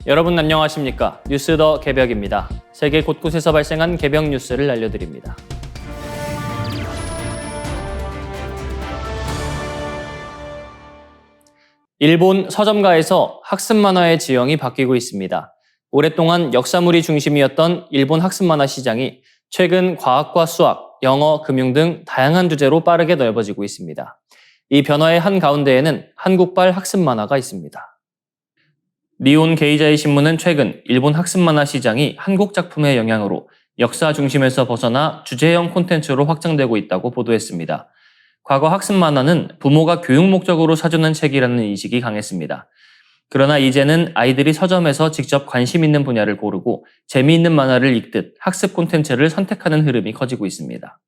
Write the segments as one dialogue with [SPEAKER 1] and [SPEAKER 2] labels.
[SPEAKER 1] 여러분 안녕하십니까? 뉴스 더 개벽입니다. 세계 곳곳에서 발생한 개벽 뉴스를 알려드립니다. 일본 서점가에서 학습 만화의 지형이 바뀌고 있습니다. 오랫동안 역사물이 중심이었던 일본 학습 만화 시장이 최근 과학과 수학, 영어, 금융 등 다양한 주제로 빠르게 넓어지고 있습니다. 이 변화의 한가운데에는 한국발 학습 만화가 있습니다. 니온 게이자이 신문은 최근 일본 학습 만화 시장이 한국 작품의 영향으로 역사 중심에서 벗어나 주제형 콘텐츠로 확장되고 있다고 보도했습니다. 과거 학습 만화는 부모가 교육 목적으로 사주는 책이라는 인식이 강했습니다. 그러나 이제는 아이들이 서점에서 직접 관심 있는 분야를 고르고 재미있는 만화를 읽듯 학습 콘텐츠를 선택하는 흐름이 커지고 있습니다.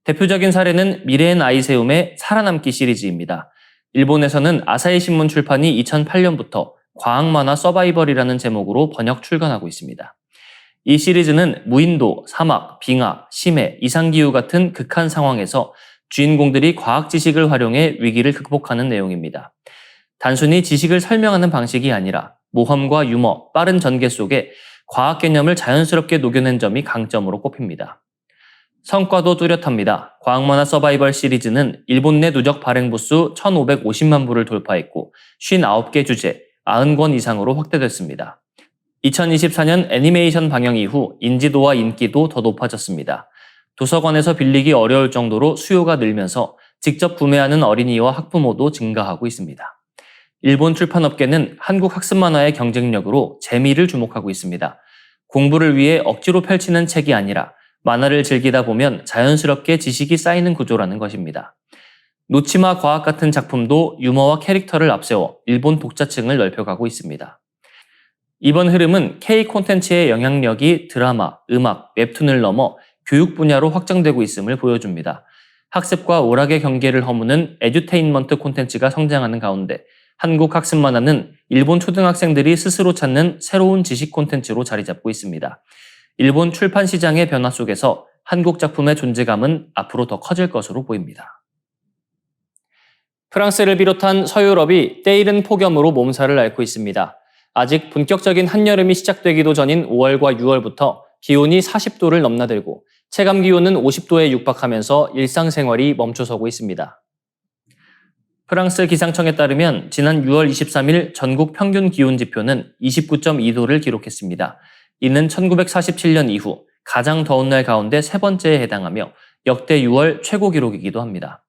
[SPEAKER 1] 대표적인 사례는 미래엔 아이세움의 살아남기 시리즈입니다. 일본에서는 아사히 신문 출판이 2008년부터 과학 만화 서바이벌이라는 제목으로 번역 출간하고 있습니다. 이 시리즈는 무인도, 사막, 빙하, 심해, 이상기후 같은 극한 상황에서 주인공들이 과학 지식을 활용해 위기를 극복하는 내용입니다. 단순히 지식을 설명하는 방식이 아니라 모험과 유머, 빠른 전개 속에 과학 개념을 자연스럽게 녹여낸 점이 강점으로 꼽힙니다. 성과도 뚜렷합니다. 과학만화 서바이벌 시리즈는 일본 내 누적 발행 부수 1,550만 부를 돌파했고 59개 주제, 90권 이상으로 확대됐습니다. 2024년 애니메이션 방영 이후 인지도와 인기도 더 높아졌습니다. 도서관에서 빌리기 어려울 정도로 수요가 늘면서 직접 구매하는 어린이와 학부모도 증가하고 있습니다. 일본 출판업계는 한국 학습 만화의 경쟁력으로 재미를 주목하고 있습니다. 공부를 위해 억지로 펼치는 책이 아니라 만화를 즐기다 보면 자연스럽게 지식이 쌓이는 구조라는 것입니다. 노치마 과학 같은 작품도 유머와 캐릭터를 앞세워 일본 독자층을 넓혀가고 있습니다. 이번 흐름은 K 콘텐츠의 영향력이 드라마, 음악, 웹툰을 넘어 교육 분야로 확장되고 있음을 보여줍니다. 학습과 오락의 경계를 허무는 에듀테인먼트 콘텐츠가 성장하는 가운데 한국 학습 만화는 일본 초등학생들이 스스로 찾는 새로운 지식 콘텐츠로 자리 잡고 있습니다. 일본 출판 시장의 변화 속에서 한국 작품의 존재감은 앞으로 더 커질 것으로 보입니다. 프랑스를 비롯한 서유럽이 때이른 폭염으로 몸살을 앓고 있습니다. 아직 본격적인 한여름이 시작되기도 전인 5월과 6월부터 기온이 40도를 넘나들고 체감 기온은 50도에 육박하면서 일상생활이 멈춰서고 있습니다. 프랑스 기상청에 따르면 지난 6월 23일 전국 평균 기온 지표는 29.2도를 기록했습니다. 이는 1947년 이후 가장 더운 날 가운데 세 번째에 해당하며 역대 6월 최고 기록이기도 합니다.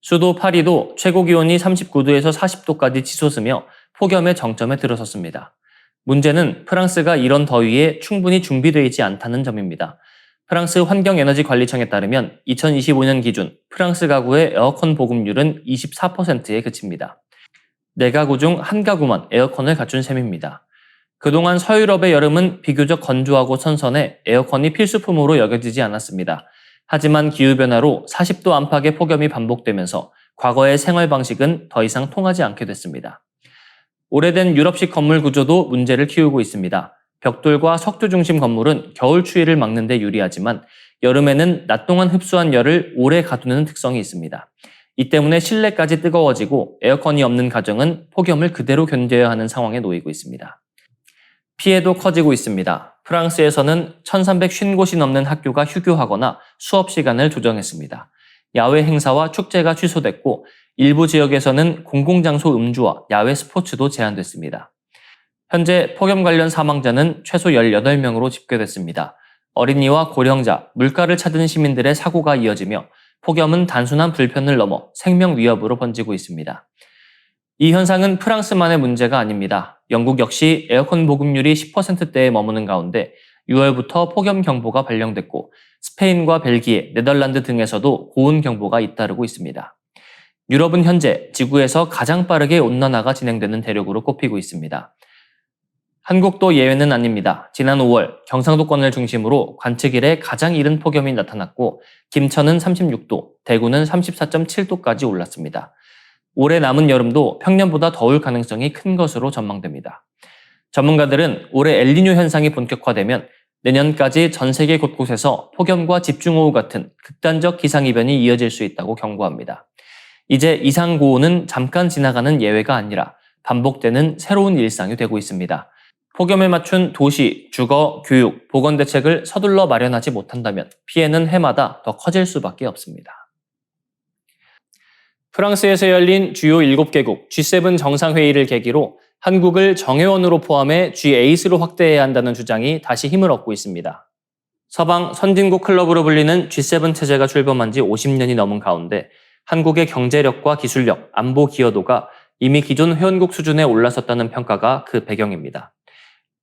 [SPEAKER 1] 수도 파리도 최고 기온이 39도에서 40도까지 치솟으며 폭염의 정점에 들어섰습니다. 문제는 프랑스가 이런 더위에 충분히 준비되어 있지 않다는 점입니다. 프랑스 환경에너지관리청에 따르면 2025년 기준 프랑스 가구의 에어컨 보급률은 24%에 그칩니다. 4가구 중 1가구만 에어컨을 갖춘 셈입니다. 그동안 서유럽의 여름은 비교적 건조하고 선선해 에어컨이 필수품으로 여겨지지 않았습니다. 하지만 기후변화로 40도 안팎의 폭염이 반복되면서 과거의 생활 방식은 더 이상 통하지 않게 됐습니다. 오래된 유럽식 건물 구조도 문제를 키우고 있습니다. 벽돌과 석조 중심 건물은 겨울 추위를 막는 데 유리하지만 여름에는 낮 동안 흡수한 열을 오래 가두는 특성이 있습니다. 이 때문에 실내까지 뜨거워지고 에어컨이 없는 가정은 폭염을 그대로 견뎌야 하는 상황에 놓이고 있습니다. 피해도 커지고 있습니다. 프랑스에서는 1,350곳이 넘는 학교가 휴교하거나 수업 시간을 조정했습니다. 야외 행사와 축제가 취소됐고 일부 지역에서는 공공장소 음주와 야외 스포츠도 제한됐습니다. 현재 폭염 관련 사망자는 최소 18명으로 집계됐습니다. 어린이와 고령자, 물가를 찾은 시민들의 사고가 이어지며 폭염은 단순한 불편을 넘어 생명 위협으로 번지고 있습니다. 이 현상은 프랑스만의 문제가 아닙니다. 영국 역시 에어컨 보급률이 10%대에 머무는 가운데 6월부터 폭염 경보가 발령됐고 스페인과 벨기에, 네덜란드 등에서도 고온 경보가 잇따르고 있습니다. 유럽은 현재 지구에서 가장 빠르게 온난화가 진행되는 대륙으로 꼽히고 있습니다. 한국도 예외는 아닙니다. 지난 5월 경상도권을 중심으로 관측 이래 가장 이른 폭염이 나타났고 김천은 36도, 대구는 34.7도까지 올랐습니다. 올해 남은 여름도 평년보다 더울 가능성이 큰 것으로 전망됩니다. 전문가들은 올해 엘니뇨 현상이 본격화되면 내년까지 전 세계 곳곳에서 폭염과 집중호우 같은 극단적 기상이변이 이어질 수 있다고 경고합니다. 이제 이상고온은 잠깐 지나가는 예외가 아니라 반복되는 새로운 일상이 되고 있습니다. 폭염에 맞춘 도시, 주거, 교육, 보건 대책을 서둘러 마련하지 못한다면 피해는 해마다 더 커질 수밖에 없습니다. 프랑스에서 열린 주요 7개국 G7 정상회의를 계기로 한국을 정회원으로 포함해 G8으로 확대해야 한다는 주장이 다시 힘을 얻고 있습니다. 서방 선진국 클럽으로 불리는 G7 체제가 출범한 지 50년이 넘은 가운데 한국의 경제력과 기술력, 안보 기여도가 이미 기존 회원국 수준에 올라섰다는 평가가 그 배경입니다.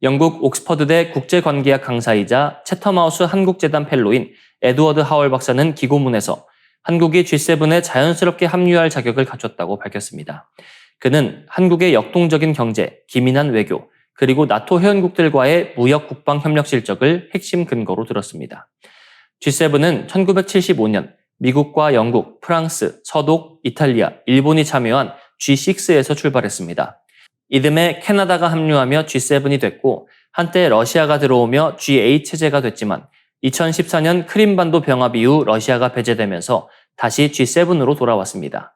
[SPEAKER 1] 영국 옥스퍼드대 국제관계학 강사이자 채텀하우스 한국재단 펠로인 에드워드 하월 박사는 기고문에서 한국이 G7에 자연스럽게 합류할 자격을 갖췄다고 밝혔습니다. 그는 한국의 역동적인 경제, 기민한 외교, 그리고 나토 회원국들과의 무역 국방 협력 실적을 핵심 근거로 들었습니다. G7은 1975년 미국과 영국, 프랑스, 서독, 이탈리아, 일본이 참여한 G6에서 출발했습니다. 이듬해 캐나다가 합류하며 G7이 됐고 한때 러시아가 들어오며 G8 체제가 됐지만 2014년 크림반도 병합 이후 러시아가 배제되면서 다시 G7으로 돌아왔습니다.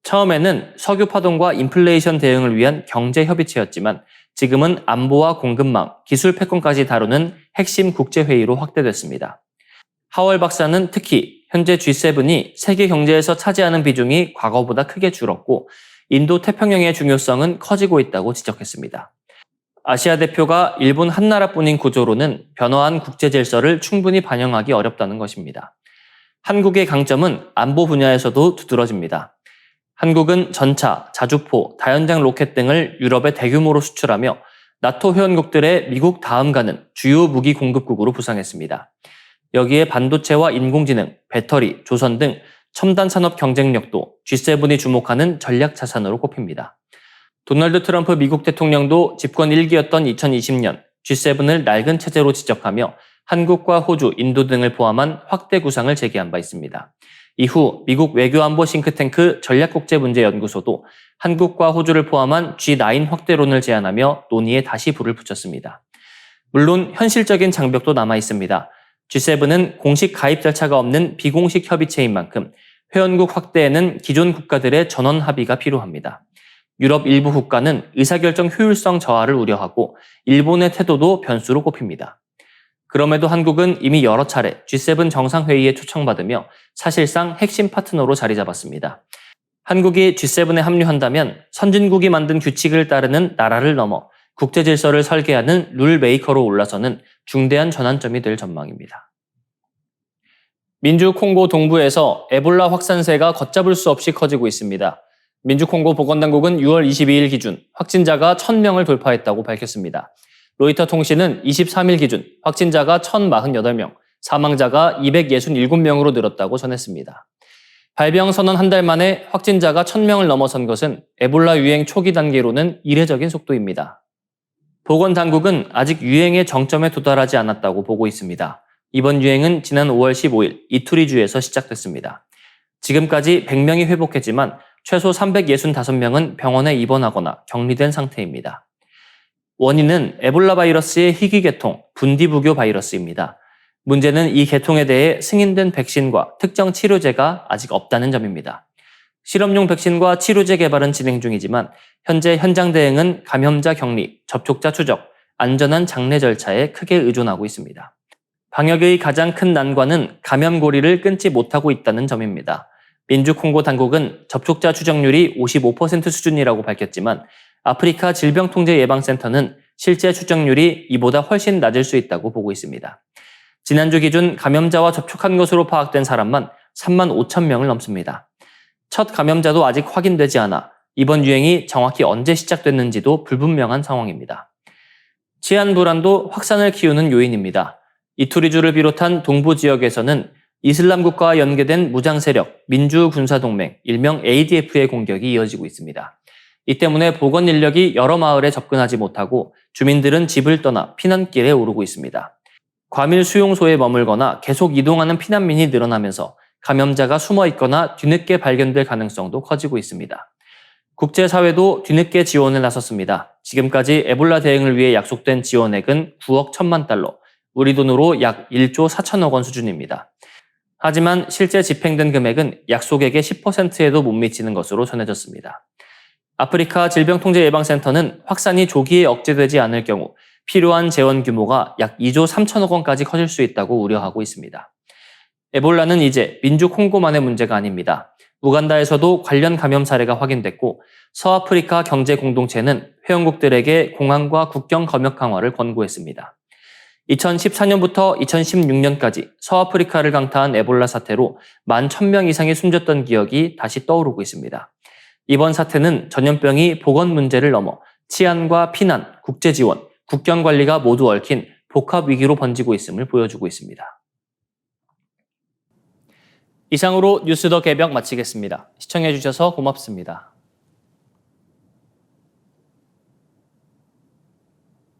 [SPEAKER 1] 처음에는 석유 파동과 인플레이션 대응을 위한 경제협의체였지만 지금은 안보와 공급망, 기술 패권까지 다루는 핵심 국제회의로 확대됐습니다. 하월 박사는 특히 현재 G7이 세계 경제에서 차지하는 비중이 과거보다 크게 줄었고 인도 태평양의 중요성은 커지고 있다고 지적했습니다. 아시아 대표가 일본 한 나라뿐인 구조로는 변화한 국제 질서를 충분히 반영하기 어렵다는 것입니다. 한국의 강점은 안보 분야에서도 두드러집니다. 한국은 전차, 자주포, 다연장 로켓 등을 유럽에 대규모로 수출하며 나토 회원국들의 미국 다음 가는 주요 무기 공급국으로 부상했습니다. 여기에 반도체와 인공지능, 배터리, 조선 등 첨단 산업 경쟁력도 G7이 주목하는 전략 자산으로 꼽힙니다. 도널드 트럼프 미국 대통령도 집권 1기였던 2020년 G7을 낡은 체제로 지적하며 한국과 호주, 인도 등을 포함한 확대 구상을 제기한 바 있습니다. 이후 미국 외교안보 싱크탱크 전략국제문제연구소도 한국과 호주를 포함한 G9 확대론을 제안하며 논의에 다시 불을 붙였습니다. 물론 현실적인 장벽도 남아 있습니다. G7은 공식 가입 절차가 없는 비공식 협의체인 만큼 회원국 확대에는 기존 국가들의 전원 합의가 필요합니다. 유럽 일부 국가는 의사결정 효율성 저하를 우려하고 일본의 태도도 변수로 꼽힙니다. 그럼에도 한국은 이미 여러 차례 G7 정상회의에 초청받으며 사실상 핵심 파트너로 자리 잡았습니다. 한국이 G7에 합류한다면 선진국이 만든 규칙을 따르는 나라를 넘어 국제 질서를 설계하는 룰 메이커로 올라서는 중대한 전환점이 될 전망입니다. 민주 콩고 동부에서 에볼라 확산세가 걷잡을 수 없이 커지고 있습니다. 민주 콩고 보건당국은 6월 22일 기준 확진자가 1,000명을 돌파했다고 밝혔습니다. 로이터 통신은 23일 기준 확진자가 1,048명, 사망자가 267명으로 늘었다고 전했습니다. 발병 선언 한 달 만에 확진자가 1,000명을 넘어선 것은 에볼라 유행 초기 단계로는 이례적인 속도입니다. 보건당국은 아직 유행의 정점에 도달하지 않았다고 보고 있습니다. 이번 유행은 지난 5월 15일 이투리주에서 시작됐습니다. 지금까지 100명이 회복했지만 최소 365명은 병원에 입원하거나 격리된 상태입니다. 원인은 에볼라 바이러스의 희귀 계통, 분디부교 바이러스입니다. 문제는 이 계통에 대해 승인된 백신과 특정 치료제가 아직 없다는 점입니다. 실험용 백신과 치료제 개발은 진행 중이지만 현재 현장 대응은 감염자 격리, 접촉자 추적, 안전한 장례 절차에 크게 의존하고 있습니다. 방역의 가장 큰 난관은 감염 고리를 끊지 못하고 있다는 점입니다. 민주 콩고 당국은 접촉자 추적률이 55% 수준이라고 밝혔지만 아프리카 질병통제예방센터는 실제 추적률이 이보다 훨씬 낮을 수 있다고 보고 있습니다. 지난주 기준 감염자와 접촉한 것으로 파악된 사람만 3만 5천 명을 넘습니다. 첫 감염자도 아직 확인되지 않아 이번 유행이 정확히 언제 시작됐는지도 불분명한 상황입니다. 치안 불안도 확산을 키우는 요인입니다. 이투리주를 비롯한 동부 지역에서는 이슬람 국가와 연계된 무장 세력, 민주군사동맹, 일명 ADF의 공격이 이어지고 있습니다. 이 때문에 보건 인력이 여러 마을에 접근하지 못하고 주민들은 집을 떠나 피난길에 오르고 있습니다. 과밀 수용소에 머물거나 계속 이동하는 피난민이 늘어나면서 감염자가 숨어 있거나 뒤늦게 발견될 가능성도 커지고 있습니다. 국제사회도 뒤늦게 지원을 나섰습니다. 지금까지 에볼라 대응을 위해 약속된 지원액은 9억 1천만 달러, 우리 돈으로 약 1조 4천억 원 수준입니다. 하지만 실제 집행된 금액은 약속액의 10%에도 못 미치는 것으로 전해졌습니다. 아프리카 질병통제예방센터는 확산이 조기에 억제되지 않을 경우 필요한 재원 규모가 약 2조 3천억 원까지 커질 수 있다고 우려하고 있습니다. 에볼라는 이제 민족 홍보만의 문제가 아닙니다. 우간다에서도 관련 감염 사례가 확인됐고 서아프리카 경제공동체는 회원국들에게 공항과 국경 검역 강화를 권고했습니다. 2014년부터 2016년까지 서아프리카를 강타한 에볼라 사태로 11,000명 이상이 숨졌던 기억이 다시 떠오르고 있습니다. 이번 사태는 전염병이 보건 문제를 넘어 치안과 피난, 국제 지원, 국경 관리가 모두 얽힌 복합 위기로 번지고 있음을 보여주고 있습니다. 이상으로 뉴스 더 개벽 마치겠습니다. 시청해주셔서 고맙습니다.